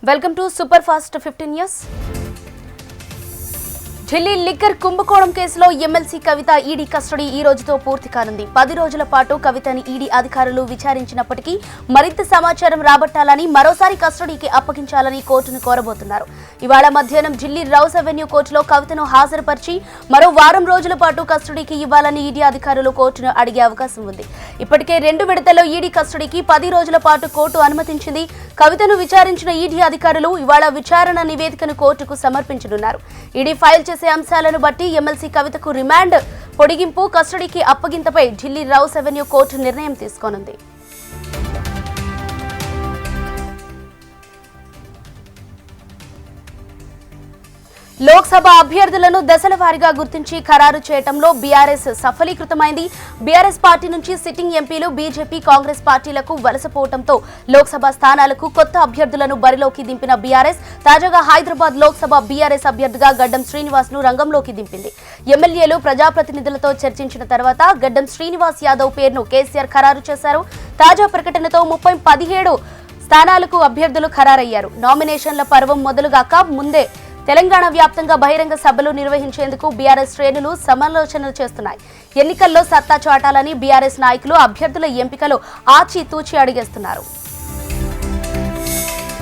Welcome to super fast 15 news. Delhi liquor కుంభకోణం కేసులో MLC కవిత ED custody ఈ రోజుతో పూర్తి కానుంది. 10 రోజుల పాటు కవితని ఈడీ అధికారులు విచారించినప్పటికీ మరింత సమాచారం రాబట్టాలని, మరోసారి కస్టడీకి అప్పగించాలని కోర్టును కోరబోతున్నారు. ఇవాళ మధ్యాహ్నం ఢిల్లీ రౌస్ అవెన్యూ కోర్టులో కవితను హాజరుపరిచి మరో వారం రోజుల పాటు కస్టడీకి ఇవ్వాలని ఈడీ అధికారులు కోర్టును అడిగే అవకాశం ఉంది. ఇప్పటికే 2 విడతల్లో ఈడీ కస్టడీకి 10 రోజుల పాటు కోర్టు అనుమతించింది. కవితను విచారించిన ఈడీ అధికారులు ఇవాళ విచారణ నివేదికను కోర్టుకు సమర్పించనున్నారు. ఈడీ ఫైల్ చేసే అంశాలను బట్టి ఎమ్మెల్సీ కవితకు రిమాండ్ పొడిగింపు, కస్టడీకి అప్పగింతపై ఢిల్లీ రౌస్ అవెన్యూ కోర్టు నిర్ణయం తీసుకోనుంది. లోక్సభ అభ్యర్థులను దశల వారీగా గుర్తించి ఖరారు చేయడంలో బీఆర్ఎస్ సఫలీకృతమైంది. బీఆర్ఎస్ పార్టీ నుంచి సిట్టింగ్ ఎంపీలు బీజేపీ, కాంగ్రెస్ పార్టీలకు వలసపోవడంతో లోక్సభ స్థానాలకు కొత్త అభ్యర్థులను బరిలోకి దింపిన బీఆర్ఎస్ తాజాగా హైదరాబాద్ లోక్సభ బీఆర్ఎస్ అభ్యర్థిగా గడ్డం శ్రీనివాస్ ను రంగంలోకి దింపింది. ఎమ్మెల్యేలు, ప్రజాప్రతినిధులతో చర్చించిన తర్వాత గడ్డం శ్రీనివాస్ యాదవ్ పేరును కేసీఆర్ ఖరారు చేశారు. తాజా ప్రకటనతో 17 స్థానాలకు అభ్యర్థులు ఖరారయ్యారు. నామినేషన్ల పర్వం మొదలుగాక ముందే తెలంగాణ వ్యాప్తంగా బహిరంగ సభలు నిర్వహించేందుకు బీఆర్ఎస్ శ్రేణులు సమాలోచనలు చేస్తున్నాయి. ఎన్నికల్లో సత్తా చాటాలని బీఆర్ఎస్ నాయకులు అభ్యర్థుల ఎంపికలో ఆచితూచి అడిగేస్తున్నారు.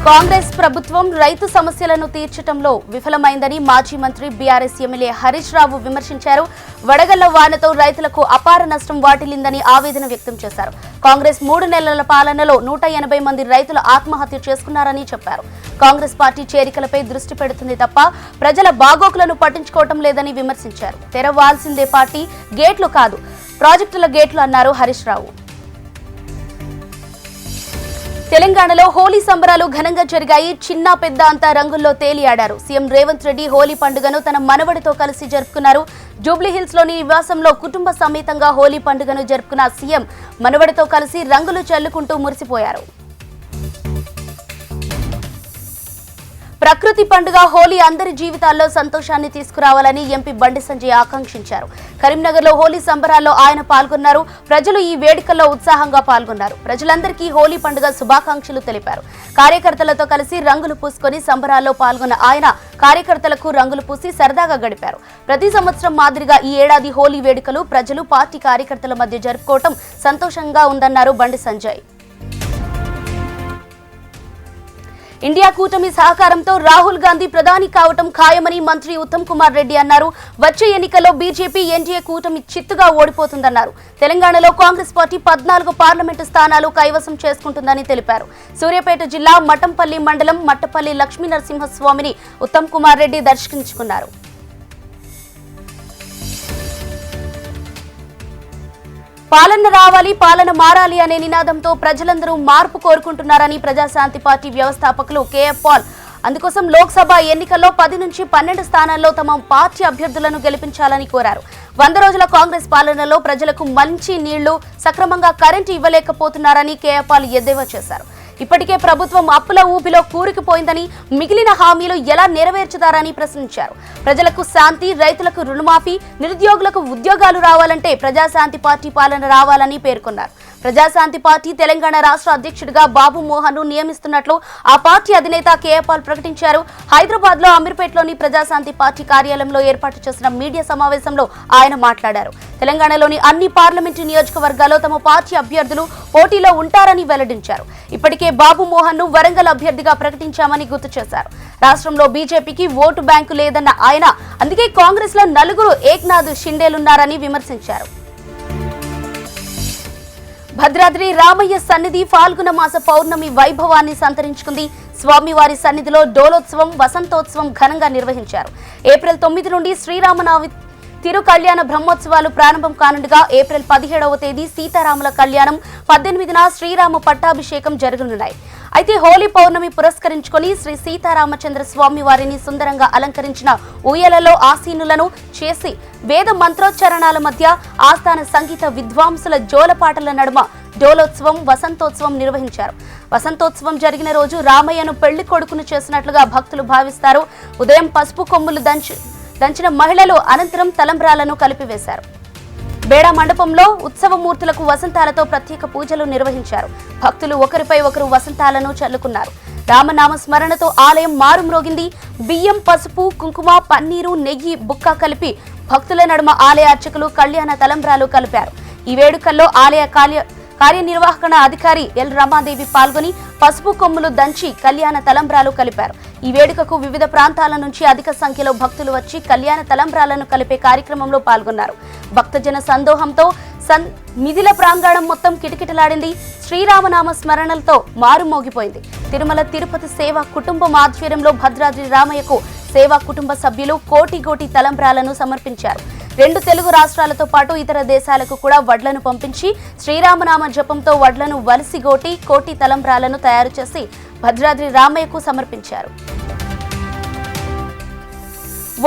కాంగ్రెస్ ప్రభుత్వం రైతు సమస్యలను తీర్చడంలో విఫలమైందని మాజీ మంత్రి బీఆర్ఎస్ ఎమ్మెల్యే హరీష్ రావు విమర్శించారు. వడగళ్ల వానతో రైతులకు అపార నష్టం వాటిల్లిందని ఆవేదన వ్యక్తం చేశారు. కాంగ్రెస్ 3 నెలల పాలనలో 180 మంది రైతులు ఆత్మహత్య చేసుకున్నారని చెప్పారు. కాంగ్రెస్ పార్టీ చేరికలపై దృష్టి పెడుతుంది తప్ప ప్రజల బాగోకులను పట్టించుకోవటం లేదని విమర్శించారు. తెరవాల్సిందే పార్టీ గేట్లు కాదు, ప్రాజెక్టుల గేట్లు అన్నారు హరీష్ రావు. తెలంగాణలో హోలీ సంబరాలు ఘనంగా జరిగాయి. చిన్న పెద్ద అంతా రంగుల్లో తేలియాడారు. సీఎం రేవంత్ రెడ్డి హోలీ పండుగను తన మనవడితో కలిసి జరుపుకున్నారు. జూబ్లీహిల్స్ లోని నివాసంలో కుటుంబ సమేతంగా హోలీ పండుగను జరుపుకున్న సీఎం మనవడితో కలిసి రంగులు చల్లుకుంటూ మురిసిపోయారు. ప్రకృతి పండుగ హోలీ అందరి జీవితాల్లో సంతోషాన్ని తీసుకురావాలని ఎంపీ బండి సంజయ్ ఆకాంక్షించారు. కరీంనగర్లో హోలీ సంబరాల్లో ఆయన పాల్గొన్నారు. ప్రజలు ఈ వేడుకల్లో ఉత్సాహంగా పాల్గొన్నారు. ప్రజలందరికీ హోలీ పండుగ శుభాకాంక్షలు తెలిపారు. కార్యకర్తలతో కలిసి రంగులు పూసుకొని సంబరాల్లో పాల్గొన్న ఆయన కార్యకర్తలకు రంగులు పూసి సరదాగా గడిపారు. ప్రతి సంవత్సరం మాదిరిగా ఈ ఏడాది హోలీ వేడుకలు ప్రజలు, పార్టీ కార్యకర్తల మధ్య జరుపుకోవటం సంతోషంగా ఉందన్నారు బండి సంజయ్. ఇండియా కూటమి సహకారంతో రాహుల్ గాంధీ ప్రధాని కావటం ఖాయమని మంత్రి ఉత్తమ్ కుమార్ రెడ్డి అన్నారు. వచ్చే ఎన్నికల్లో బీజేపీ ఎన్డీఏ కూటమి చిత్తుగా ఓడిపోతుందన్నారు. తెలంగాణలో కాంగ్రెస్ పార్టీ 14 పార్లమెంటు స్థానాలు కైవసం చేసుకుంటుందని తెలిపారు. సూర్యాపేట జిల్లా మఠంపల్లి మండలం మట్టపల్లి లక్ష్మీ నరసింహస్వామిని ఉత్తమ్ కుమార్ రెడ్డి దర్శించుకున్నారు. పాలన రావాలి, పాలన మారాలి అనే నినాదంతో ప్రజలందరూ మార్పు కోరుకుంటున్నారని ప్రజాశాంతి పార్టీ వ్యవస్థాపకులు కేఎఫ్ పాల్ అందుకోసం లోక్సభ ఎన్నికల్లో 10 నుంచి 12 స్థానాల్లో తమ పార్టీ అభ్యర్థులను గెలిపించాలని కోరారు. 100 రోజుల కాంగ్రెస్ పాలనలో ప్రజలకు మంచి నీళ్లు, సక్రమంగా కరెంటు ఇవ్వలేకపోతున్నారని కేఎఫ్ పాల్ ఎద్దేవా చేశారు. ఇప్పటికే ప్రభుత్వం అప్పుల ఊబిలో కూరుకుపోయిందని, మిగిలిన హామీలు ఎలా నెరవేర్చుతారని ప్రశ్నించారు. ప్రజలకు శాంతి, రైతులకు రుణమాఫీ, నిరుద్యోగులకు ఉద్యోగాలు రావాలంటే ప్రజాశాంతి పార్టీ పాలన రావాలని పేర్కొన్నారు. ప్రజాశాంతి పార్టీ తెలంగాణ రాష్ట్ర అధ్యక్షుడిగా బాబు మోహన్ ను నియమిస్తున్నట్లు ఆ పార్టీ అధినేత కేఎఫ్ పాల్ ప్రకటించారు. హైదరాబాద్ లో అమీర్పేటలోని ప్రజాశాంతి పార్టీ కార్యాలయంలో ఏర్పాటు చేసిన మీడియా సమావేశంలో ఆయన మాట్లాడారు. తెలంగాణలోని అన్ని పార్లమెంటు నియోజకవర్గాల్లో తమ పార్టీ అభ్యర్థులు పోటీలో ఉంటారని వెల్లడించారు. ఇప్పటికే బాబు మోహన్ ను వరంగల్ అభ్యర్థిగా ప్రకటించామని గుర్తు చేశారు. రాష్ట్రంలో బీజేపీకి ఓటు బ్యాంకు లేదన్న ఆయన అందుకే కాంగ్రెస్ లో 4 ఏక్నాథ్ షిండేలున్నారని విమర్శించారు. భద్రాద్రి రామయ్య సన్నిధి ఫాల్గుణ మాస పౌర్ణమి వైభవాన్ని సంతరించుకుంది. స్వామివారి సన్నిధిలో డోలోత్సవం, వసంతోత్సవం ఘనంగా నిర్వహించారు. ఏప్రిల్ 9 నుండి శ్రీరామనవమి తిరు కళ్యాణ బ్రహ్మోత్సవాలు ప్రారంభం కానుండగా ఏప్రిల్ 17వ తేదీ సీతారాముల కళ్యాణం, 18న శ్రీరామ పట్టాభిషేకం జరగనున్నాయి. అయితే హోలీ పౌర్ణమి పురస్కరించుకొని శ్రీ సీతారామచంద్ర స్వామి వారిని సుందరంగా అలంకరించిన ఊయలలో ఆసీనులను చేసి వేద మంత్రోచ్చరణాల మధ్య ఆస్థాన సంగీత విద్వాంసుల జోలపాటల నడుమ డోలోత్సవం, వసంతోత్సవం నిర్వహించారు. వసంతోత్సవం జరిగిన రోజు రామయ్యను పెళ్లి కొడుకును చేసినట్లుగా భక్తులు భావిస్తారు. ఉదయం పసుపు కొమ్ములు దంచిన మహిళలు అనంతరం తలంబ్రాలను కలిపివేశారు. బేడా మండపంలో ఉత్సవమూర్తులకు వసంతాలతో ప్రత్యేక పూజలు నిర్వహించారు. భక్తులు ఒకరిపై ఒకరు వసంతాలను చల్లుకున్నారు. రామనామ స్మరణతో ఆలయం మారుమ్రోగింది. బియ్యం, పసుపు, కుంకుమ, పన్నీరు, నెయ్యి, బుక్క కలిపి భక్తుల నడుమ ఆలయ అర్చకులు కళ్యాణ తలంబ్రాలు కలిపారు. ఈ వేడుకల్లో ఆలయ కార్యనిర్వహణ అధికారి ఎల్ రమాదేవి పాల్గొని పసుపు కొమ్ములు దంచి కళ్యాణ తలంబ్రాలు కలిపారు. ఈ వేడుకకు వివిధ ప్రాంతాల నుంచి అధిక సంఖ్యలో భక్తులు వచ్చి కళ్యాణ తలంబ్రాలను కలిపే కార్యక్రమంలో పాల్గొన్నారు. భక్తజన సందోహంతో మిథిల ప్రాంగణం మొత్తం కిటకిటలాడింది. శ్రీరామనామ స్మరణలతో మారుమోగిపోయింది. తిరుమల తిరుపతి సేవా కుటుంబం ఆధ్వర్యంలో భద్రాద్రి రామయ్యకు సేవా కుటుంబ సభ్యులు కోటి తలంబ్రాలను సమర్పించారు. 2 తెలుగు రాష్ట్రాలతో పాటు ఇతర దేశాలకు కూడా వడ్లను పంపించి శ్రీరామనామ జపంతో వడ్లను వలిసిగోటి కోటి తలంబ్రాలను తయారు చేసి భద్రాద్రి రామయ్యకు సమర్పించారు.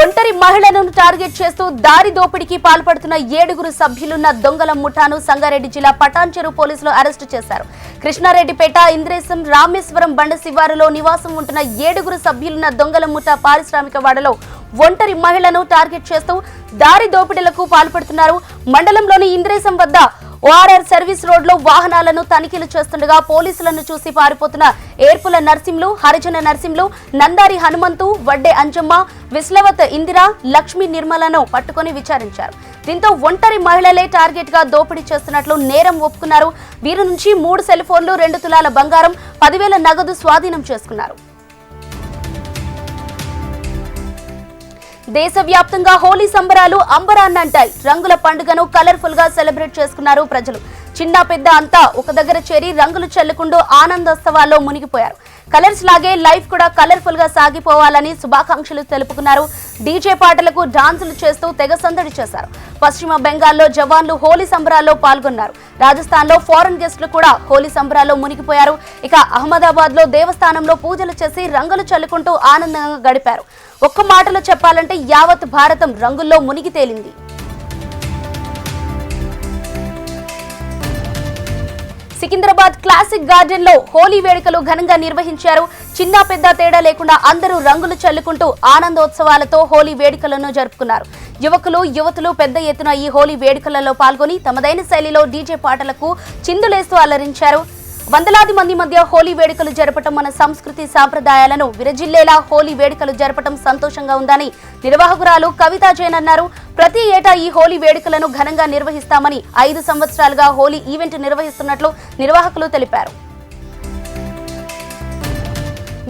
ఒంటరి మహిళలను టార్గెట్ చేస్తూ దారి దోపిడీకి పాల్పడుతున్న 7 సభ్యులున్న దొంగల ముఠాను సంగారెడ్డి జిల్లా పటాన్చెరు పోలీసులు అరెస్టు చేశారు. కృష్ణారెడ్డిపేట, ఇంద్రేశం, రామేశ్వరం బండ శివారులో నివాసం ఉంటున్న 7 సభ్యులున్న దొంగల ముఠా పారిశ్రామిక వాడలో ఒంటరి మహిళను టార్గెట్ చేస్తూ దారి దోపిడీలకు పాల్పడుతున్నారు. మండలంలోని ఇంద్రేశం వద్ద ఓఆర్ఆర్ సర్వీస్ రోడ్ లో వాహనాలను తనిఖీలు చేస్తుండగా పోలీసులను చూసి పారిపోతున్న ఏర్పుల నర్సింలు, హరిజన నర్సింలు, నందారి హనుమంతు, వడ్డే అంజమ్మ, విశ్లవత్ ఇందిరా, లక్ష్మీ నిర్మలను పట్టుకుని విచారించారు. దీంతో ఒంటరి మహిళలే టార్గెట్ గా దోపిడీ చేస్తున్నట్లు నేరం ఒప్పుకున్నారు. వీరి నుంచి 3 సెల్ ఫోన్లు, 2 తులాల బంగారం, 10,000 నగదు స్వాధీనం చేసుకున్నారు. దేశవ్యాప్తంగా హోలీ సంబరాలు అంబరాన్నంటాయి. రంగుల పండుగను కలర్ఫుల్ గా సెలబ్రేట్ చేసుకున్నారు ప్రజలు. చిన్న పెద్ద అంతా ఒక దగ్గర చేరి రంగులు చల్లుకుంటూ ఆనందోత్సవాల్లో మునిగిపోయారు. కలర్స్ లాగే లైఫ్ కూడా కలర్ఫుల్ గా సాగిపోవాలని శుభాకాంక్షలు తెలుపుకున్నారు. డీజే పాటలకు డాన్సులు చేస్తూ తెగ సందడి చేశారు. పశ్చిమ బెంగాల్లో జవాన్లు హోలీ సంబరాల్లో పాల్గొన్నారు. రాజస్థాన్ లో ఫారెన్ గెస్టులు కూడా హోలీ సంబరాల్లో మునిగిపోయారు. ఇక అహ్మదాబాద్ లో దేవస్థానంలో పూజలు చేసి రంగులు చల్లుకుంటూ ఆనందంగా గడిపారు. ఒక్క మాటలో చెప్పాలంటే యావత్ భారతం రంగుల్లో మునిగి తేలింది. సికింద్రాబాద్ క్లాసిక్ గార్డెన్ లో హోలీ వేడుకలు ఘనంగా నిర్వహించారు. చిన్న పెద్ద తేడా లేకుండా అందరూ రంగులు చల్లుకుంటూ ఆనందోత్సవాలతో హోలీ వేడుకలను జరుపుకున్నారు. యువకులు, యువతులు పెద్ద ఎత్తున ఈ హోలీ వేడుకలలో పాల్గొని తమదైన శైలిలో డీజే పాటలకు చిందులేస్తూ అలరించారు. వందలాది మంది మధ్య హోలీ వేడుకలు జరపటం మన సంస్కృతి సాంప్రదాయాలను విరజిల్లేలా హోలీ వేడుకలు జరపటం సంతోషంగా ఉందని నిర్వాహకురాలు కవితా జైన్ అన్నారు. ప్రతి ఏటా ఈ హోలీ వేడుకలను ఘనంగా నిర్వహిస్తామని 5 సంవత్సరాలుగా హోలీ ఈవెంట్ నిర్వహిస్తున్నట్లు నిర్వాహకులు తెలిపారు.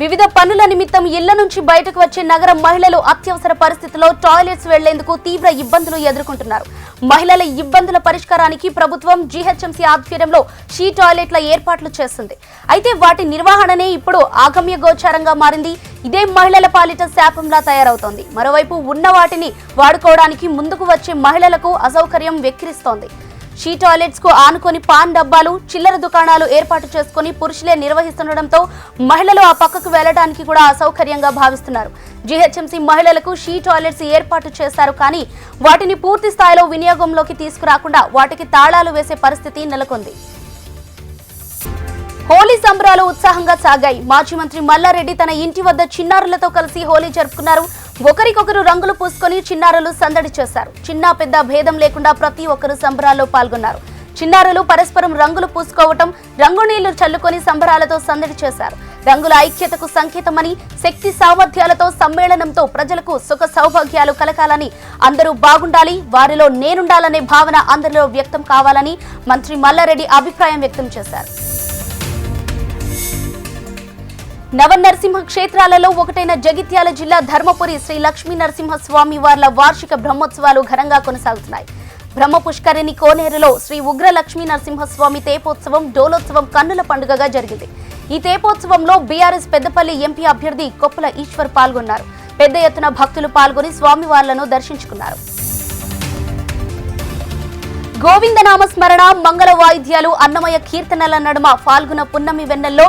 వివిధ పనుల నిమిత్తం ఇళ్ల నుంచి బయటకు వచ్చే నగర మహిళలు అత్యవసర పరిస్థితుల్లో టాయిలెట్స్ వెళ్లేందుకు తీవ్ర ఇబ్బందులు ఎదుర్కొంటున్నారు. మహిళల ఇబ్బందుల పరిష్కారానికి ప్రభుత్వం జీహెచ్ఎంసీ ఆధ్వర్యంలో షీ టాయిలెట్ల ఏర్పాట్లు చేస్తుంది. అయితే వాటి నిర్వహణనే ఇప్పుడు ఆగమ్య గోచారంగా మారింది. ఇదే మహిళల పాలిట శాపంలా తయారవుతోంది. మరోవైపు ఉన్న వాటిని వాడుకోవడానికి ముందుకు వచ్చే మహిళలకు అసౌకర్యం వెక్కిరిస్తోంది. షీ టాయిలెట్స్ కు ఆనుకొని పాన్ డబ్బాలు, చిల్లర దుకాణాలు ఏర్పాటు చేసుకుని పురుషులే నిర్వహిస్తుండటంతో మహిళలు ఆ పక్కకు వెళ్లడానికి కూడా అసౌకర్యంగా భావిస్తున్నారు. జీహెచ్ఎంసీ మహిళలకు షీ టాయిలెట్స్ ఏర్పాటు చేశారు, కానీ వాటిని పూర్తి స్థాయిలో వినియోగంలోకి తీసుకురాకుండా వాటికి తాళాలు వేసే పరిస్థితి నెలకొంది. హోలీ సంబరాలు ఉత్సాహంగా సాగాయి. మాజీ మంత్రి మల్లారెడ్డి తన ఇంటి వద్ద చిన్నారులతో కలిసి హోలీ జరుపుకున్నారు. ఒకరికొకరు రంగులు పూసుకొని చిన్నారులు సందడి చేశారు. చిన్న పెద్ద భేదం లేకుండా ప్రతి ఒక్కరు సంబరాల్లో పాల్గొన్నారు. చిన్నారులు పరస్పరం రంగులు పూసుకోవటం, రంగు నీళ్లు చల్లుకొని సంబరాలతో సందడి చేశారు. రంగుల ఐక్యతకు సంకేతమని, శక్తి సామర్థ్యాలతో సమ్మేళనంతో ప్రజలకు సుఖ సౌభాగ్యాలు కలగాలని, అందరూ బాగుండాలి, వారిలో నేనుండాలనే భావన అందరిలో వ్యక్తం కావాలని మంత్రి మల్లారెడ్డి అభిప్రాయం వ్యక్తం చేశారు. నవనరసింహ క్షేత్రాలలో ఒకటైన జగిత్యాల జిల్లా ధర్మపురి శ్రీ లక్ష్మీ నరసింహ స్వామి వార్ల వార్షిక బ్రహ్మోత్సవాలు ఘనంగా కొనసాగుతున్నాయి. బ్రహ్మ పుష్కరిణి కోనేరులో శ్రీ ఉగ్ర లక్ష్మీ నరసింహస్వామి తేపోత్సవం, డోలోత్సవం కన్నుల పండుగగా జరిగింది. ఈ తేపోత్సవంలో బీఆర్ఎస్ పెద్దపల్లి ఎంపీ అభ్యర్థి కొప్పుల ఈశ్వర్ పాల్గొన్నారు. పెద్ద ఎత్తున భక్తులు పాల్గొని స్వామివార్లను దర్శించుకున్నారు. గోవిందనామ స్మరణ, మంగళ వాయిద్యాలు, అన్నమయ కీర్తనల నడుమ ఫాల్గుణ పున్నమి వెన్నెల్లో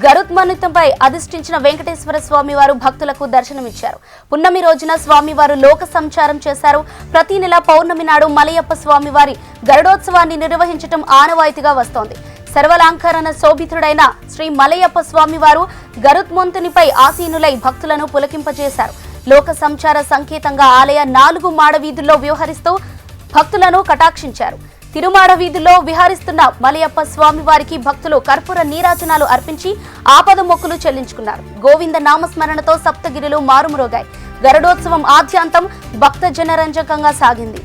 గరుత్మనుతంపై అధిష్ఠించిన వెంకటేశ్వర స్వామివారు భక్తులకు దర్శనమిచ్చారు. పున్నమి రోజున స్వామివారు లోక సంచారం చేశారు. ప్రతి నెల పౌర్ణమి నాడు మలయప్ప స్వామివారి గరుడోత్సవాన్ని నిర్వహించడం ఆనవాయితీగా వస్తోంది. సర్వలాంకరణ శోభితుడైన శ్రీ మలయప్ప స్వామివారు గరుత్మంతునిపై ఆసీనులై భక్తులను పులకింపజేశారు. లోక సంచార సంకేతంగా ఆలయ 4 మాడ వీధుల్లో వ్యవహరిస్తూ భక్తులను కటాక్షించారు. తిరుమాడ వీధిలో విహరిస్తున్న మలయప్ప స్వామి వారికి భక్తులు కర్పూర నీరాజనాలు అర్పించి ఆపద మొక్కులు చెల్లించుకున్నారు. గోవింద నామస్మరణతో సప్తగిరిలు మారుమ్రోగాయి. గరుడోత్సవం ఆద్యాంతం భక్త జనరంజకంగా సాగింది.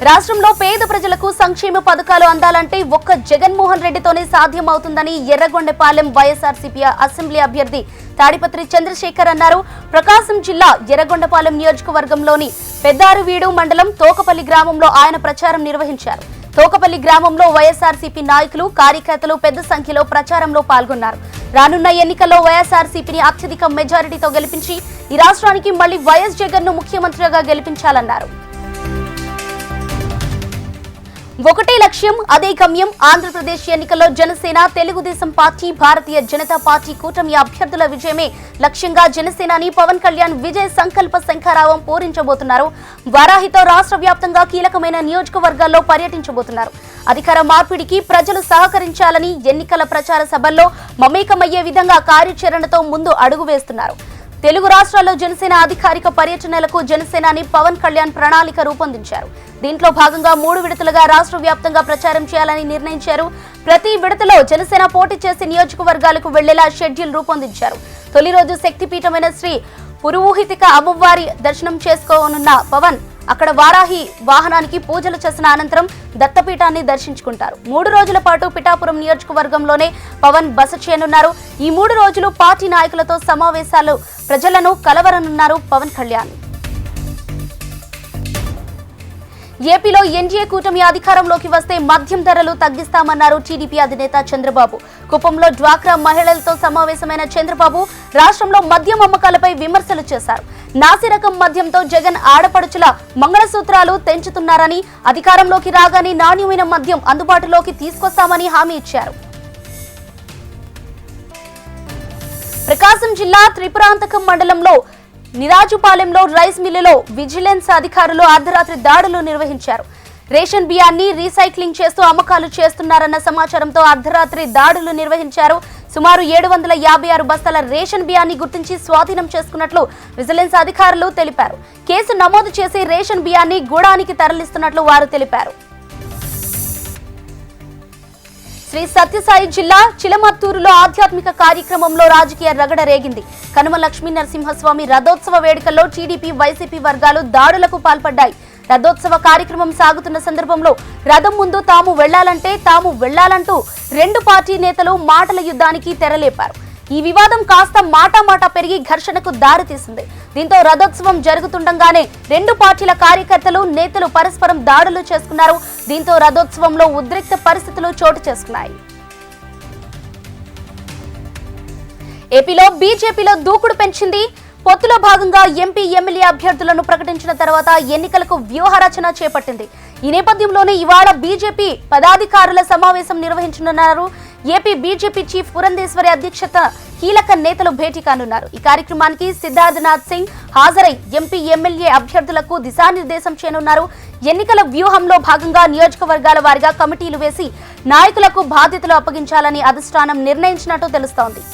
రాష్ట్రంలో పేద ప్రజలకు సంక్షేమ పథకాలు అందాలంటే ఒక్క జగన్మోహన్ రెడ్డితోనే సాధ్యమవుతుందని ఎర్రగొండపాలెం వైఎస్ఆర్సీపీ అసెంబ్లీ అభ్యర్థి తాడిపత్రి చంద్రశేఖర్ అన్నారు. ప్రకాశం జిల్లా ఎర్రగొండపాలెం నియోజకవర్గంలోని పెద్దారువీడు మండలం తోకపల్లి గ్రామంలో ఆయన ప్రచారం నిర్వహించారు. తోకపల్లి గ్రామంలో వైఎస్ఆర్సీపీ నాయకులు, కార్యకర్తలు పెద్ద సంఖ్యలో ప్రచారంలో పాల్గొన్నారు. రానున్న ఎన్నికల్లో వైఎస్ఆర్సీపీని అత్యధిక మెజారిటీతో గెలిపించి ఈ రాష్ట్రానికి మళ్లీ వైఎస్ జగన్ ను ముఖ్యమంత్రిగా గెలిపించాలన్నారు. ఒకటే లక్ష్యం, అదే గమ్యం. ఆంధ్రప్రదేశ్ ఎన్నికల్లో జనసేన, తెలుగుదేశం పార్టీ, భారతీయ జనతా పార్టీ కూటమి అభ్యర్థుల విజయమే లక్ష్యంగా జనసేనాని పవన్ కళ్యాణ్ విజయ సంకల్ప శంఖారావం పూరించబోతున్నారు. వారాహితో రాష్ట్ర వ్యాప్తంగా కీలకమైన నియోజకవర్గాల్లో పర్యటించబోతున్నారు. అధికార మార్పిడికి ప్రజలు సహకరించాలని ఎన్నికల ప్రచార సభల్లో మమేకమయ్యే విధంగా కార్యాచరణతో ముందు అడుగు వేస్తున్నారు. తెలుగు రాష్ట్రాల్లో జనసేన అధికారిక పర్యటనలకు జనసేనాని పవన్ కళ్యాణ్ ప్రణాళిక రూపొందించారు. దీంట్లో భాగంగా 3 విడతలుగా రాష్ట్ర వ్యాప్తంగా ప్రచారం చేయాలని నిర్ణయించారు. ప్రతి విడతలో జనసేన పోటీ చేసే నియోజకవర్గాలకు వెళ్లేలా షెడ్యూల్ రూపొందించారు. తొలి రోజు శక్తిపీఠమైన శ్రీ పురుహూతిక అమ్మవారి దర్శనం చేసుకోనున్న పవన్ అక్కడ వారాహి వాహనానికి పూజలు చేసిన అనంతరం దత్తపీఠాన్ని దర్శించుకుంటారు. 3 రోజుల పాటు పిఠాపురం నియోజకవర్గంలోనే పవన్ బస చేయనున్నారు. ఈ 3 రోజులు పార్టీ నాయకులతో సమావేశాలు, ప్రజలను కలవరనున్నారు పవన్ కళ్యాణ్. ఏపీలో ఎన్డీఏ కూటమి అధికారంలోకి వస్తే మద్యం ధరలు తగ్గిస్తామన్నారు టీడీపీ అధినేత చంద్రబాబు. కుప్పంలో డ్వాక్రా మహిళలతో సమావేశమైన చంద్రబాబు రాష్ట్రంలో మద్యం అమ్మకాలపై విమర్శలు చేశారు. నాసిరకం మద్యంతో జగన్ ఆడపడుచుల మంగళసూత్రాలు తెంచుతున్నారని, అధికారంలోకి రాగానే నాణ్యమైన మద్యం అందుబాటులోకి తీసుకొస్తామని హామీ ఇచ్చారు. ప్రకాశం జిల్లా త్రిపురాంతకం మండలంలో నిరాజుపాలెంలో రైస్ మిల్లులో విజిలెన్స్ అధికారులు అర్ధరాత్రి దాడులు నిర్వహించారు. రేషన్ బియ్యాన్ని రీసైక్లింగ్ చేస్తూ అమ్మకాలు చేస్తున్నారన్న సమాచారంతో అర్ధరాత్రి దాడులు నిర్వహించారు. సుమారు 756 బస్తాల రేషన్ బియ్యాన్ని గుర్తించి స్వాధీనం చేసుకున్నట్లు విజిలెన్స్ అధికారులు తెలిపారు. కేసు నమోదు చేసి రేషన్ బియ్యాన్ని గూడానికి తరలిస్తున్నట్లు వారు తెలిపారు. శ్రీ సత్యసాయి జిల్లా చిలమత్తూరులో ఆధ్యాత్మిక కార్యక్రమంలో రాజకీయ రగడ రేగింది. కనుమ లక్ష్మీ నరసింహస్వామి రథోత్సవ వేడుకల్లో టీడీపీ, వైసీపీ వర్గాలు దాడులకు పాల్పడ్డాయి. రథోత్సవ కార్యక్రమం సాగుతున్న సందర్భంలో రథం ముందు తాము వెళ్లాలంటూ 2 పార్టీ నేతలు మాటల యుద్ధానికి తెరలేపారు. ఈ వివాదం కాస్త మాటామాటా పెరిగి ఘర్షణకు దారితీసింది. దీంతో రథోత్సవం జరుగుతుండగానే 2 పార్టీల కార్యకర్తలు, నేతలు పరస్పరం దాడులు చేసుకున్నారు. దీంతో రథోత్సవంలో ఉద్రిక్త పరిస్థితులు చోటు చేసుకున్నాయి. ఏపీలో బీజేపీలో దూకుడు పెంచింది. పొత్తులో భాగంగా ఎంపీ, ఎమ్మెల్యే అభ్యర్థులను ప్రకటించిన తర్వాత ఎన్నికలకు వ్యూహరచన చేపట్టింది. ఈ నేపథ్యంలోనే ఇవాళ బీజేపీ పదాధికారుల సమావేశం నిర్వహించనున్నారు. ఏపీ బీజేపీ చీఫ్ పురంధేశ్వరి అధ్యక్షత కీలక నేతలు భేటీ కానున్నారు. ఈ కార్యక్రమానికి సిద్ధార్థనాథ్ సింగ్ హాజరై ఎంపీ, ఎమ్మెల్యే అభ్యర్థులకు దిశానిర్దేశం చేయనున్నారు. ఎన్నికల వ్యూహంలో భాగంగా నియోజకవర్గాల వారీగా కమిటీలు వేసి నాయకులకు బాధ్యతలు అప్పగించాలని అధిష్టానం నిర్ణయించినట్టు తెలుస్తోంది.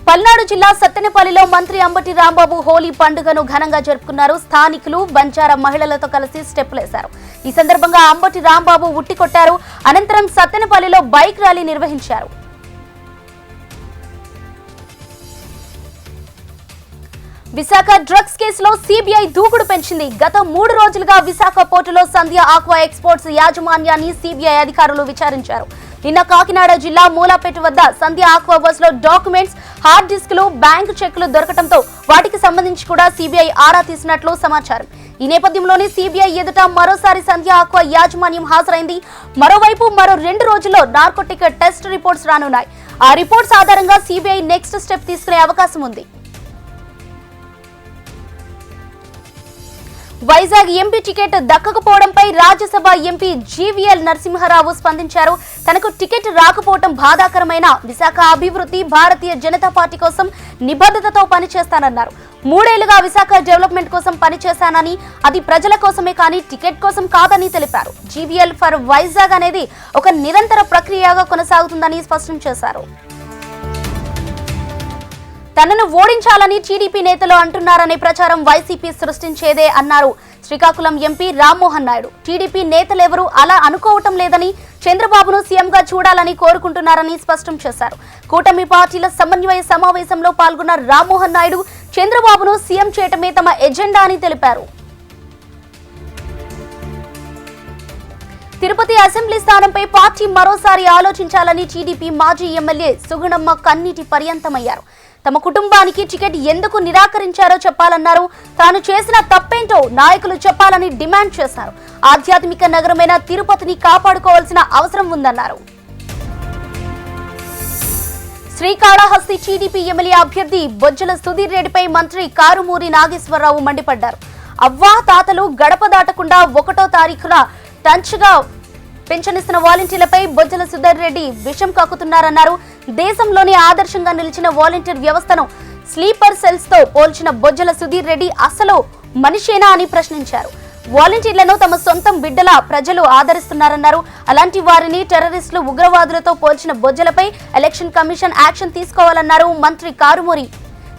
పల్నాడు జిల్లా సత్తెనపల్లిలో మంత్రి అంబటి రాంబాబు హోలీ పండుగను ఘనంగా జరుపుకున్నారు. స్థానికులు, బంజారా మహిళలతో కలిసి స్టెప్పులేశారు. ఈ సందర్భంగా అంబటి రాంబాబు ఉట్టి కొట్టారు. అనంతరం సత్తెనపల్లిలో బైక్ ర్యాలీ నిర్వహించారు. విశాఖ డ్రగ్స్ కేసులో సిబిఐ దూకుడు పెంచింది. గత 3 రోజులుగా విశాఖ పోర్టులో సంధ్య ఆక్వా ఎక్స్పోర్ట్స్ యాజమాన్యాన్ని సిబిఐ అధికారులు విచారించారు. నిన్న కాకినాడ జిల్లా మూలాపేట వద్ద సంధ్య ఆక్వా బస్ లో డాక్యుమెంట్స్, హార్డ్ డిస్కులు, బ్యాంకు చెక్కులు దొరకడంతో వాటికి సంబంధించి కూడా సిబిఐ ఆరా తీసినట్లు సమాచారం. ఈ నేపథ్యంలోనే సిబిఐ ఎదుట మరోసారి సంధ్య ఆక్వా యాజమాన్యం హాజరైంది. మరోవైపు మరో 2 రోజుల్లో నార్కోటిక్ టెస్ట్ రిపోర్ట్స్ రానున్నాయి. ఆ రిపోర్ట్స్ ఆధారంగా సిబిఐ నెక్స్ట్ స్టెప్ తీసుకునే అవకాశం ఉంది. వైజాగ్ ఎంపీ టికెట్ దక్కకపోవడంపై రాజ్యసభ ఎంపీ జీవీఎల్ నరసింహారావు స్పందించారు. తనకు టికెట్ రాకపోవడం బాధాకరమైన విశాఖ అభివృద్ధి, భారతీయ జనతా పార్టీ కోసం నిబద్ధతతో పనిచేస్తానన్నారు. 3 ఏళ్లుగా విశాఖ డెవలప్మెంట్ కోసం పనిచేశానని, అది ప్రజల కోసమే కానీ టికెట్ కోసం కాదని తెలిపారు. జీవీఎల్ ఫర్ వైజాగ్ అనేది ఒక నిరంతర ప్రక్రియగా కొనసాగుతుందని స్పష్టం చేశారు. తనను ఓడించాలని టీడీపీ నేతలు అంటున్నారనే ప్రచారం వైసీపీ సృష్టించేదే అన్నారు శ్రీకాకుళం ఎంపీ రామ్మోహన్ నాయుడు. టీడీపీ నేతలెవరూ అలా అనుకోవటం లేదని, చంద్రబాబును సీఎంగా చూడాలని కోరుకుంటున్నారని స్పష్టం చేశారు. కూటమి పార్టీల సమన్వయ సమావేశంలో పాల్గొన్న రామ్మోహన్ నాయుడు చంద్రబాబును సీఎం చేయటమే తమ ఎజెండా అని తెలిపారు. తిరుపతి అసెంబ్లీ స్థానంపై పార్టీ మరోసారి ఆలోచించాలని టీడీపీ మాజీ ఎమ్మెల్యే సుగుణమ్మ కన్నీటి పర్యంతమయ్యారు. తమ కుటుంబానికి టికెట్ ఎందుకు నిరాకరించారో చెప్పాలన్నారు. తాను చేసిన తప్పేంటో నాయకులు చెప్పాలని డిమాండ్ చేశారు. ఆధ్యాత్మిక నగరమైన తిరుపతిని కాపాడుకోవాల్సిన అవసరం ఉందన్నారు. శ్రీకాళహస్తి టీడీపీ ఎమ్మెల్యే అభ్యర్థి బొజ్జల సుధీర్ రెడ్డిపై మంత్రి కారుమూరి నాగేశ్వరరావు మండిపడ్డారు. అవ్వా తాతలు గడప దాటకుండా 1వ తారీఖున టంచ్గా పెన్షనిస్తున్న వాలంటీర్లపై బొజ్జల సుధీర్ రెడ్డి విషం కక్కుతున్నారన్నారు. దేశంలోనే ఆదర్శంగా నిలిచిన వాలంటీర్ వ్యవస్థను స్లీపర్ సెల్స్ తో పోల్చిన బొజ్జల సుధీర్ రెడ్డి అసలు మనిషేనా అని ప్రశ్నించారు. వాలంటీర్లను తమ సొంతం బిడ్డలా ప్రజలు ఆదరిస్తున్నారన్నారు. అలాంటి వారిని టెర్రరిస్టులు, ఉగ్రవాదులతో పోల్చిన బొజ్జలపై ఎలక్షన్ కమిషన్ యాక్షన్ తీసుకోవాలన్నారు మంత్రి కారుమూరి.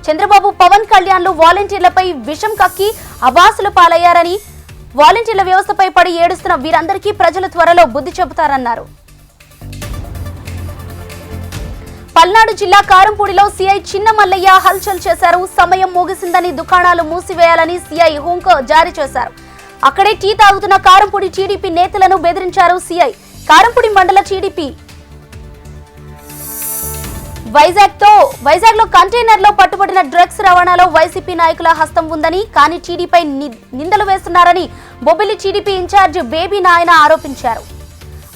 చంద్రబాబు, పవన్ కళ్యాణ్లు వాలంటీర్లపై విషం కక్కి అబాసులు పాలయ్యారని, వాలంటీర్ల వ్యవస్థపై పడి ఏడుస్తున్న వీరందరికీ ప్రజలు త్వరలో బుద్ధి చెబుతారన్నారు. పల్నాడు జిల్లా కారంపూడిలో సీఐ చిన్న మల్లయ్య హల్చల్ చేశారు. సమయం ముగిసిందని, దుకాణాలు మూసివేయాలని సీఐ హుంక్ జారీ చేశారు. అక్కడే టీ తాగుతున్న కారంపూడి టీడీపీ నేతలను బెదిరించారు సీఐ. కారంపూడి మండల టీడీపీ వైజాగ్ లో కంటైనర్ లో పట్టుబడిన డ్రగ్స్ రవాణాలో వైసీపీ నాయకుల హస్తం ఉందని, కానీ టీడీపై నిందలు వేస్తున్నారని బొబ్బిలి టీడీపీ ఇన్ఛార్జ్ బేబీ నాయన ఆరోపించారు.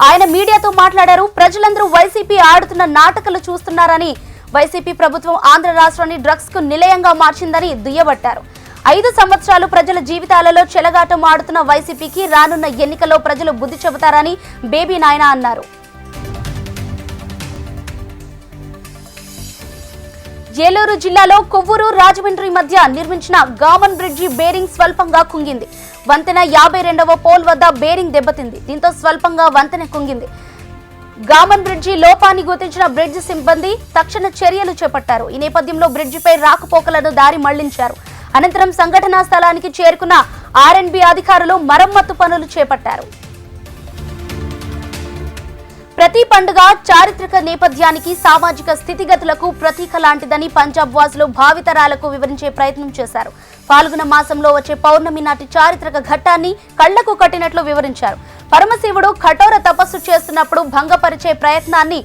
ఆయన మీడియాతో మాట్లాడారు. ప్రజలందరూ వైసీపీ ఆడుతున్న నాటకాలు చూస్తున్నారని, వైసీపీ ప్రభుత్వం ఆంధ్ర రాష్ట్రాన్ని డ్రగ్స్ కు నిలయంగా మార్చిందని దుయ్యబట్టారు. 5 సంవత్సరాలు ప్రజల జీవితాలలో చెలగాటం ఆడుతున్న వైసీపీకి రానున్న ఎన్నికల్లో ప్రజలు బుద్ధి చెబుతారని బేబీ నాయన అన్నారు. ఏలూరు జిల్లాలో కొవ్వూరు, రాజమండ్రి మధ్య నిర్మించిన గామన్ బ్రిడ్జి బేరింగ్ స్వల్పంగా కుంగింది. వంతెన 52వ పోల్ వద్ద బేరింగ్ దెబ్బతింది. దీంతో స్వల్పంగా వంతెన కుంగింది. గామన్ బ్రిడ్జి లోపాన్ని గుర్తించిన బ్రిడ్జి సిబ్బంది తక్షణ చర్యలు చేపట్టారు. ఈ నేపథ్యంలో బ్రిడ్జిపై రాకపోకలను దారి మళ్లించారు. అనంతరం సంఘటనా స్థలానికి చేరుకున్న ఆర్ఎండ్బి అధికారులు మరమ్మతు పనులు చేపట్టారు. ప్రతి పండుగ చారిత్రక నేపథ్యానికి, సామాజిక స్థితిగతులకు ప్రతీక లాంటిదని పంజాబ్ వాసులు భావితరాలకు వివరించే ప్రయత్నం చేశారు. ఫాల్గుణ మాసంలో వచ్చే పౌర్ణమి నాటి చారిత్రక ఘట్టాన్ని కళ్లకు కట్టినట్లు వివరించారు. పరమశివుడు కఠోర తపస్సు చేస్తున్నప్పుడు భంగపరిచే ప్రయత్నాన్ని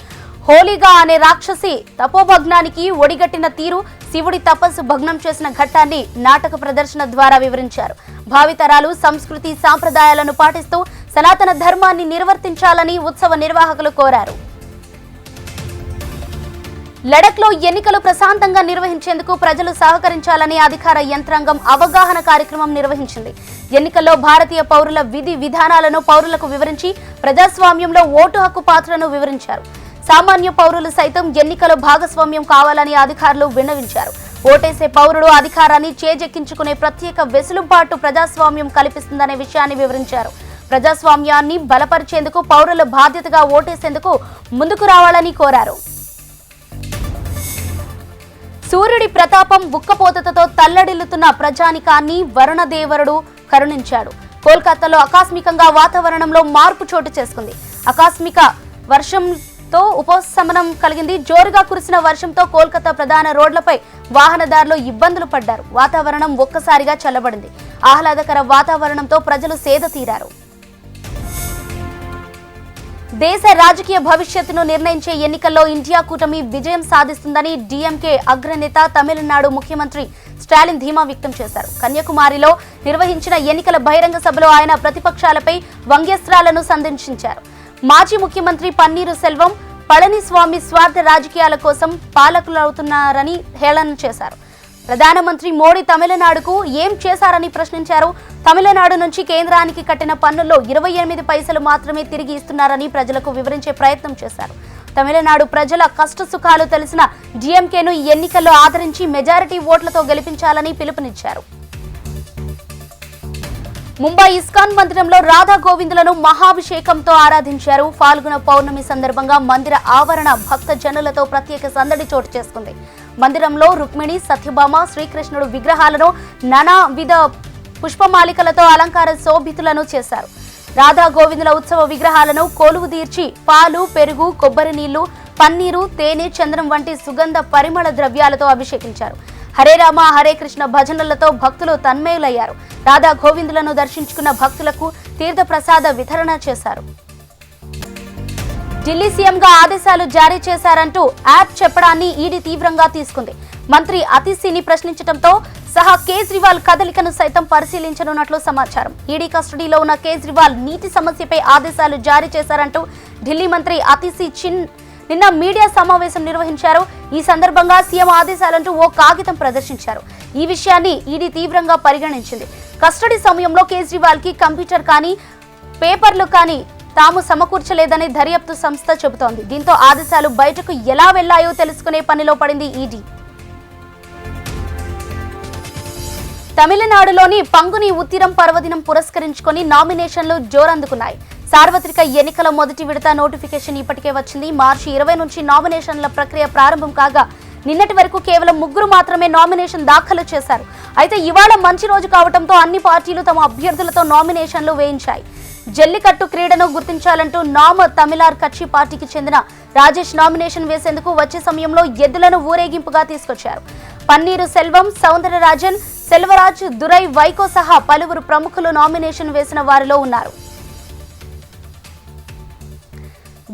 హోలీగా అనే రాక్షసి తపోభగ్నానికి ఒడిగట్టిన తీరు, శివుడి తపస్సు భగ్నం చేసిన ఘట్టాన్ని నాటక ప్రదర్శన ద్వారా వివరించారు. భావితరాలు సంస్కృతి సాంప్రదాయాలను పాటిస్తూ సనాతన ధర్మాన్ని నిర్వర్తించాలని ఉత్సవ నిర్వాహకులు కోరారు. లడఖ్లో ఎన్నికలు ప్రశాంతంగా నిర్వహించేందుకు ప్రజలు సహకరించాలని అధికార యంత్రాంగం అవగాహన కార్యక్రమం నిర్వహించింది. ఎన్నికల్లో భారతీయ పౌరుల విధి విధానాలను పౌరులకు వివరించి ప్రజాస్వామ్యంలో ఓటు హక్కు పాత్రను వివరించారు. సామాన్య పౌరులు సైతం ఎన్నికలో భాగస్వామ్యం కావాలని అధికారులు విన్నవించారు. ఓటేసే పౌరుడు అధికారాన్ని చేజెక్కించుకునే ప్రత్యేక వెసులుబాటు ప్రజాస్వామ్యం కల్పిస్తుందనే విషయాన్ని వివరించారు. ప్రజాస్వామ్యాన్ని బలపరిచేందుకు పౌరుల బాధ్యతగా ఓటేసేందుకు ముందుకు రావాలని కోరారు. సూర్యుడి ప్రతాపం ఉక్కపోతతో తల్లడిల్లుతున్న ప్రజానికాన్ని వరుణదేవరుడు కరుణించాడు. కోల్కతాలో ఆకస్మికంగా వాతావరణంలో మార్పు చోటు చేసుకుంది. ఆకస్మిక వర్షంతో ఉపశమనం కలిగింది. జోరుగా కురిసిన వర్షంతో కోల్కతా ప్రధాన రోడ్లపై వాహనదారులు ఇబ్బందులు పడ్డారు. వాతావరణం ఒక్కసారిగా చల్లబడింది. ఆహ్లాదకర వాతావరణంతో ప్రజలు సేద తీరారు. దేశ రాజకీయ భవిష్యత్తును నిర్ణయించే ఎన్నికల్లో ఇండియా కూటమి విజయం సాధిస్తుందని డీఎంకే అగ్రనేత, తమిళనాడు ముఖ్యమంత్రి స్టాలిన్ ధీమా వ్యక్తం చేశారు. కన్యాకుమారిలో నిర్వహించిన ఎన్నికల బహిరంగ సభలో ఆయన ప్రతిపక్షాలపై వ్యంగ్యాస్త్రాలను సంధించారు. మాజీ ముఖ్యమంత్రి పన్నీరు సెల్వం, పళనిస్వామి స్వార్థ రాజకీయాల కోసం పాలకులవుతున్నారని హేళన చేశారు. ప్రధానమంత్రి మోడీ తమిళనాడుకు ఏం చేశారని ప్రశ్నించారు. తమిళనాడు నుంచి కేంద్రానికి కట్టిన పన్నుల్లో 28 పైసలు మాత్రమే తిరిగి ఇస్తున్నారని ప్రజలకు వివరించే ప్రయత్నం చేశారు. తమిళనాడు ప్రజల కష్ట సుఖాలు తెలిసిన డీఎంకేను ఈ ఎన్నికల్లో ఆదరించి మెజారిటీ ఓట్లతో గెలిపించాలని పిలుపునిచ్చారు. ముంబై ఇస్కాన్ మందిరంలో రాధా గోవిందులను మహాభిషేకంతో ఆరాధించారు. ఫాల్గుణ పౌర్ణమి సందర్భంగా మందిర ఆవరణ భక్త జనులతో ప్రత్యేక సందడి చోటు చేసుకుంది. మందిరంలో రుక్మిణి, సత్యభామ, శ్రీకృష్ణుడు విగ్రహాలను నానావిధ పుష్పమాలికలతో అలంకార శోభితులను చేశారు. రాధా గోవిందుల ఉత్సవ విగ్రహాలను కొలువు తీర్చి పాలు, పెరుగు, కొబ్బరి నీళ్లు, పన్నీరు, తేనె, చంద్రం వంటి సుగంధ పరిమళ ద్రవ్యాలతో అభిషేకించారు. హరే రామ హరే కృష్ణ భజనలతో భక్తులు తన్మయులయ్యారు. రాధా గోవిందులను దర్శించుకున్న భక్తులకు తీర్థ ప్రసాద వితరణ చేశారు. ఢిల్లీ సీఎంగా ఆదేశాలు జారీ చేశారంటూ యాప్ చెప్పడాన్ని ఈడీ తీవ్రంగా తీసుకుంది. మంత్రి అతిశీని ప్రశ్నించడంతో సహా కేజ్రీవాల్ కదలికను సైతం పరిశీలించనున్నట్లు సమాచారం. ఈడీ కస్టడీలో ఉన్న కేజ్రీవాల్ నీటి సమస్యపై ఆదేశాలు జారీ చేశారంటూ ఢిల్లీ మంత్రి అతిశీ నిన్న మీడియా సమావేశం నిర్వహించారు. ఈ సందర్భంగా సీఎం ఆదేశాలంటూ ఓ కాగితం ప్రదర్శించారు. ఈ విషయాన్ని ఈడీ తీవ్రంగా పరిగణించింది. కస్టడీ సమయంలో కేజ్రీవాల్ కి కంప్యూటర్ కానీ పేపర్లు కానీ తాము సమకూర్చలేదని దర్యాప్తు సంస్థ చెబుతోంది. దీంతో ఆదేశాలు బయటకు ఎలా వెళ్లాయో తెలుసుకునే పనిలో పడింది ఈడీ. తమిళనాడులోని పంగుని ఉత్తిరం పర్వదినం పురస్కరించుకొని నామినేషన్లు జోరందుకున్నాయి. సార్వత్రిక ఎన్నికల మొదటి విడత నోటిఫికేషన్ ఇప్పటికే వచ్చింది. మార్చి 20 నుంచి నామినేషన్ల ప్రక్రియ ప్రారంభం కాగా నిన్నటి వరకు కేవలం 3 మాత్రమే నామినేషన్ దాఖలు చేశారు. అయితే ఇవాళ మంచి రోజు కావడంతో అన్ని పార్టీలు తమ అభ్యర్థులతో నామినేషన్లు వేయించాయి. జల్లికట్టు క్రీడను గుర్తించాలంటూ నామ తమిళార్ కక్షి పార్టీకి చెందిన రాజేష్ నామినేషన్ వేసేందుకు వచ్చే సమయంలో ఎద్దులను ఊరేగింపుగా తీసుకొచ్చారు. పన్నీరు సెల్వం, సౌందరరాజన్, సెల్వరాజ్, దురై, వైకో సహా పలువురు ప్రముఖులు నామినేషన్ వేసిన వారిలో ఉన్నారు.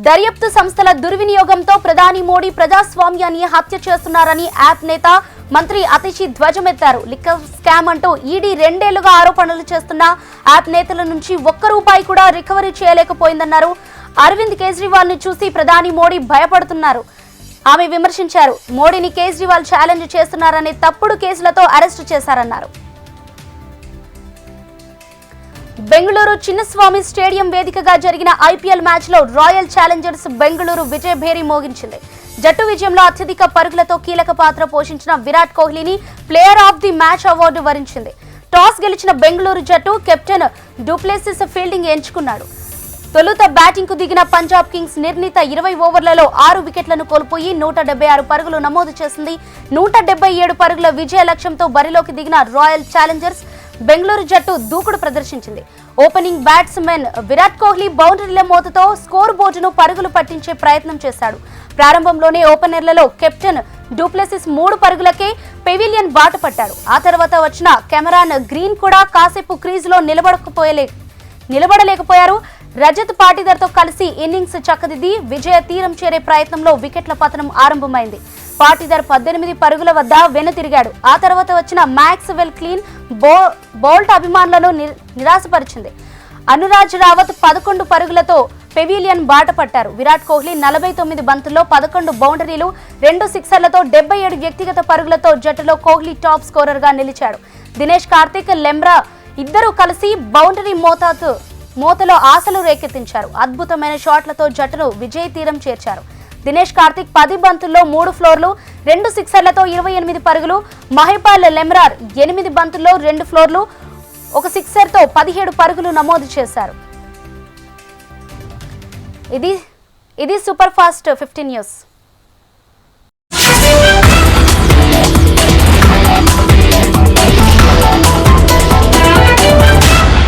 దర్యాప్తు సంస్థల దుర్వినియోగంతో ప్రధాని మోడీ ప్రజాస్వామ్యాన్ని హత్య చేస్తున్నారని యాప్ నేత మంత్రి అతిశీ ధ్వజమెత్తారు. లిక్కర్ స్కామ్ అంటూ ఈడీ 2 ఏళ్లుగా ఆరోపణలు చేస్తున్న యాప్ నేతల నుంచి ₹1 కూడా రికవరీ చేయలేకపోయిందన్నారు. అరవింద్ కేజ్రీవాల్ ని చూసి ప్రధాని మోడీ భయపడుతున్నారు ఆమె విమర్శించారు. మోడీని కేజ్రీవాల్ ఛాలెంజ్ చేస్తున్నారనే తప్పుడు కేసులతో అరెస్టు చేశారన్నారు. బెంగళూరు చిన్నస్వామి స్టేడియం వేదికగా జరిగిన ఐపీఎల్ మ్యాచ్ లో రాయల్ ఛాలెంజర్స్ బెంగళూరు విజయభేరి మోగించింది. జట్టు విజయంలో అత్యధిక పరుగులతో కీలక పాత్ర పోషించిన విరాట్ కోహ్లీని player of the match award వరించింది. టాస్ గెలిచిన బెంగళూరు జట్టు కెప్టెన్ డూప్లెసిస్ ఫీల్డింగ్ ఎంచుకున్నాడు. తొలుత బ్యాటింగ్ కు దిగిన పంజాబ్ కింగ్స్ నిర్ణీత 20 ఓవర్లలో 6 వికెట్లను కోల్పోయి 176 పరుగులు నమోదు చేసింది. 177 పరుగుల విజయ లక్ష్యంతో బరిలోకి దిగిన రాయల్ ఛాలెంజర్స్ బెంగళూరు జట్టు దూకుడు ప్రదర్శించింది. ఓపెనింగ్ బ్యాట్స్మెన్ విరాట్ కోహ్లీ బౌండరీల మోతతో స్కోర్ బోర్డును పరుగులు పట్టించే ప్రయత్నం చేశాడు. ప్రారంభంలోనే ఓపెనర్లలో కెప్టెన్ డూప్లెసిస్ 3 పరుగులకే పెవిలియన్ బాట పట్టాడు. ఆ తర్వాత వచ్చిన కెమెరాన్ గ్రీన్ కూడా కాసేపు క్రీజులో నిలబడలేకపోయారు. రజత్ పాటిదర్తో కలిసి ఇన్నింగ్స్ చక్కదిద్ది విజయ తీరం చేరే ప్రయత్నంలో వికెట్ల పతనం ఆరంభమైంది. పాటిదర్ 18 పరుగుల వద్ద వెనుతిరిగాడు. ఆ తర్వాత వచ్చిన మ్యాక్స్ వెల్ క్లీన్ బౌల్ట్ అభిమానులను నిరాశపరిచింది. అనురాజ్ రావత్ 11 పరుగులతో పెవిలియన్ బాట పట్టారు. విరాట్ కోహ్లీ 49 బంతుల్లో 11 బౌండరీలు, 2 సిక్సర్లతో 77 వ్యక్తిగత పరుగులతో జట్టులో కోహ్లీ టాప్ స్కోరర్ గా నిలిచాడు. దినేష్ కార్తిక్, లెమ్రా ఇద్దరూ కలిసి బౌండరీ మోతలో ఆశలు రేకెత్తించారు. అద్భుతమైన షాట్లతో జట్టును విజయ తీరం చేర్చారు. దినేష్ కార్తిక్ 10 బంతుల్లో 3 ఫ్లోర్లు, 2 సిక్సర్లతో 28 పరుగులు, మహిపాల్ లెమ్రార్ 8 బంతుల్లో 2 ఫ్లోర్లు, 1 సిక్సర్తో 17 పరుగులు నమోదు చేశారు. ఇది సూపర్ ఫాస్ట్ 15 న్యూస్.